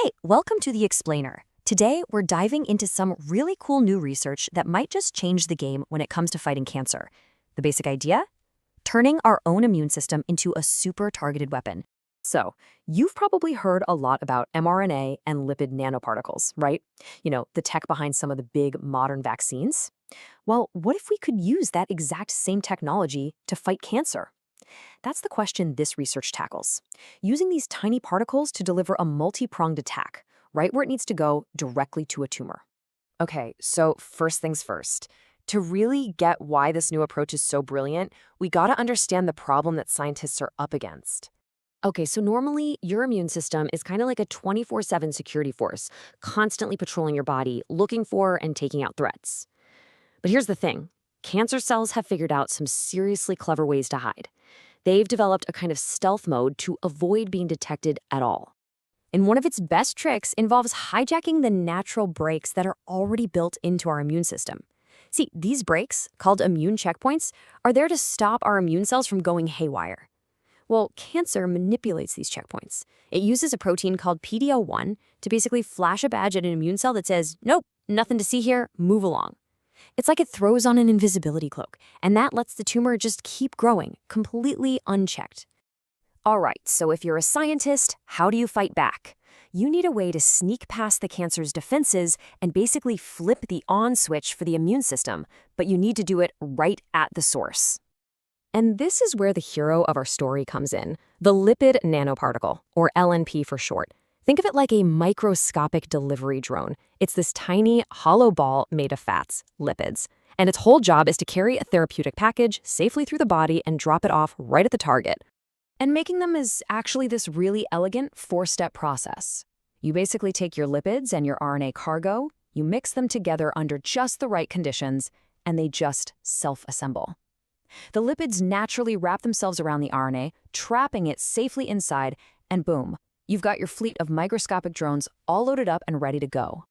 Hey, welcome to The Explainer. Today, we're diving into some really cool new research that might just change the game when it comes to fighting cancer. The basic idea? Turning our own immune system into a super targeted weapon. So, you've probably heard a lot about mRNA and lipid nanoparticles, right? The tech behind some of the big modern vaccines. Well, what if we could use that exact same technology to fight cancer? That's the question this research tackles. Using these tiny particles to deliver a multi-pronged attack, right where it needs to go, directly to a tumor. Okay, so first things first. To really get why this new approach is so brilliant, we gotta understand the problem that scientists are up against. Okay, so normally your immune system is kind of like a 24/7 security force, constantly patrolling your body, looking for and taking out threats. But here's the thing. Cancer cells have figured out some seriously clever ways to hide. They've developed a kind of stealth mode to avoid being detected at all. And one of its best tricks involves hijacking the natural brakes that are already built into our immune system. See, these brakes, called immune checkpoints, are there to stop our immune cells from going haywire. Well, cancer manipulates these checkpoints. It uses a protein called PD-L1 to basically flash a badge at an immune cell that says, nope, nothing to see here, move along. It's like it throws on an invisibility cloak, and that lets the tumor just keep growing, completely unchecked. All right, so if you're a scientist, how do you fight back? You need a way to sneak past the cancer's defenses and basically flip the on switch for the immune system, but you need to do it right at the source. And this is where the hero of our story comes in, the lipid nanoparticle, or LNP for short. Think of it like a microscopic delivery drone. It's this tiny, hollow ball made of fats, lipids. And its whole job is to carry a therapeutic package safely through the body and drop it off right at the target. And making them is actually this really elegant four-step process. You basically take your lipids and your RNA cargo, you mix them together under just the right conditions, and they just self-assemble. The lipids naturally wrap themselves around the RNA, trapping it safely inside, and boom. You've got your fleet of microscopic drones all loaded up and ready to go.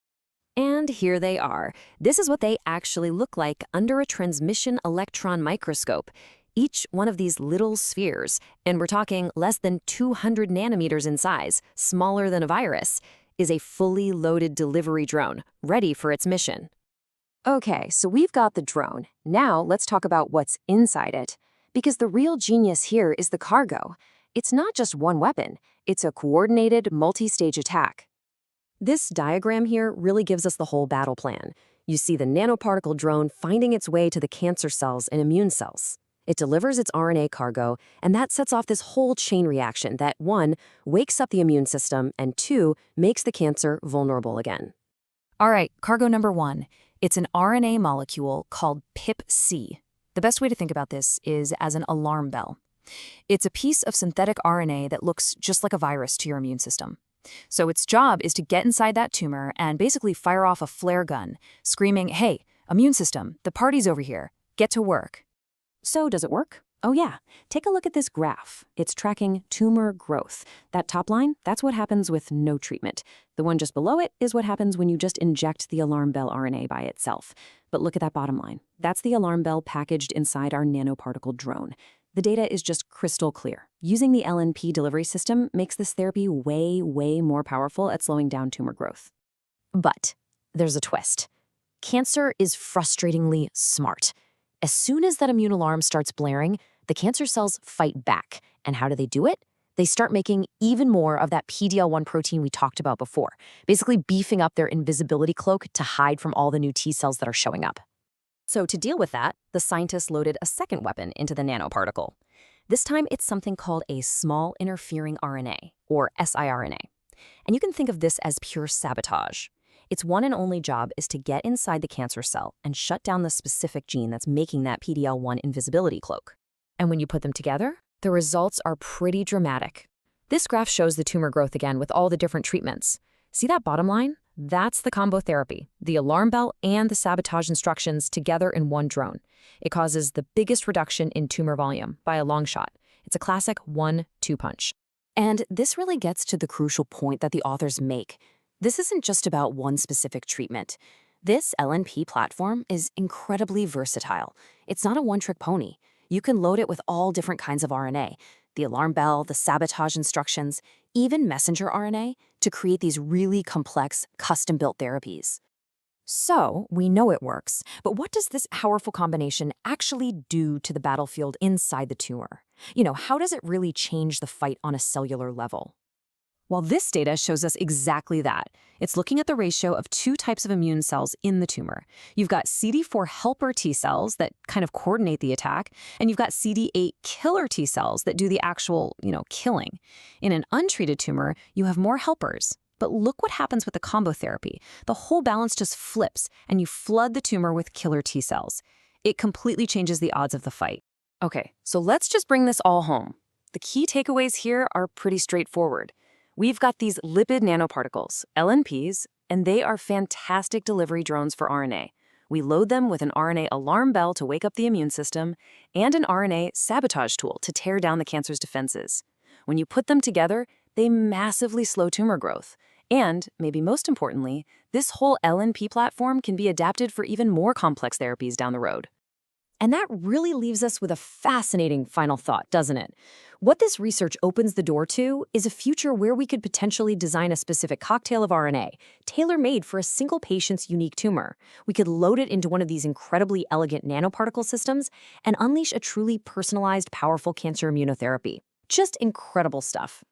And here they are. This is what they actually look like under a transmission electron microscope. Each one of these little spheres, and we're talking less than 200 nanometers in size, smaller than a virus, is a fully loaded delivery drone, ready for its mission. Okay, so we've got the drone. Now let's talk about what's inside it. Because the real genius here is the cargo. It's not just one weapon. It's a coordinated, multi-stage attack. This diagram here really gives us the whole battle plan. You see the nanoparticle drone finding its way to the cancer cells and immune cells. It delivers its RNA cargo, and that sets off this whole chain reaction that, 1, wakes up the immune system, and 2, makes the cancer vulnerable again. All right, cargo number 1. It's an RNA molecule called pIpC. The best way to think about this is as an alarm bell. It's a piece of synthetic RNA that looks just like a virus to your immune system. So its job is to get inside that tumor and basically fire off a flare gun, screaming, hey, immune system, the party's over here, get to work. So does it work? Oh yeah, take a look at this graph. It's tracking tumor growth. That top line, that's what happens with no treatment. The one just below it is what happens when you just inject the alarm bell RNA by itself. But look at that bottom line. That's the alarm bell packaged inside our nanoparticle drone. The data is just crystal clear. Using the LNP delivery system makes this therapy way, way more powerful at slowing down tumor growth. But there's a twist. Cancer is frustratingly smart. As soon as that immune alarm starts blaring, the cancer cells fight back. And how do they do it? They start making even more of that PD-L1 protein we talked about before, basically beefing up their invisibility cloak to hide from all the new T cells that are showing up. So to deal with that, the scientists loaded a second weapon into the nanoparticle. This time, it's something called a small interfering RNA, or siRNA. And you can think of this as pure sabotage. Its one and only job is to get inside the cancer cell and shut down the specific gene that's making that PD-L1 invisibility cloak. And when you put them together, the results are pretty dramatic. This graph shows the tumor growth again with all the different treatments. See that bottom line? That's the combo therapy, the alarm bell and the sabotage instructions together in one drone. It causes the biggest reduction in tumor volume by a long shot. It's a classic 1-2 punch. And this really gets to the crucial point that the authors make. This isn't just about one specific treatment. This LNP platform is incredibly versatile. It's not a one-trick pony. You can load it with all different kinds of RNA, the alarm bell, the sabotage instructions, even messenger RNA to create these really complex, custom-built therapies. So, we know it works, but what does this powerful combination actually do to the battlefield inside the tumor? How does it really change the fight on a cellular level? Well, this data shows us exactly that. It's looking at the ratio of two types of immune cells in the tumor. You've got CD4 helper T cells that kind of coordinate the attack, and you've got CD8 killer T cells that do the actual, killing. In an untreated tumor, you have more helpers. But look what happens with the combo therapy. The whole balance just flips, and you flood the tumor with killer T cells. It completely changes the odds of the fight. Okay, so let's just bring this all home. The key takeaways here are pretty straightforward. We've got these lipid nanoparticles, LNPs, and they are fantastic delivery drones for RNA. We load them with an RNA alarm bell to wake up the immune system and an RNA sabotage tool to tear down the cancer's defenses. When you put them together, they massively slow tumor growth. And, maybe most importantly, this whole LNP platform can be adapted for even more complex therapies down the road. And that really leaves us with a fascinating final thought, doesn't it? What this research opens the door to is a future where we could potentially design a specific cocktail of RNA, tailor-made for a single patient's unique tumor. We could load it into one of these incredibly elegant nanoparticle systems and unleash a truly personalized, powerful cancer immunotherapy. Just incredible stuff.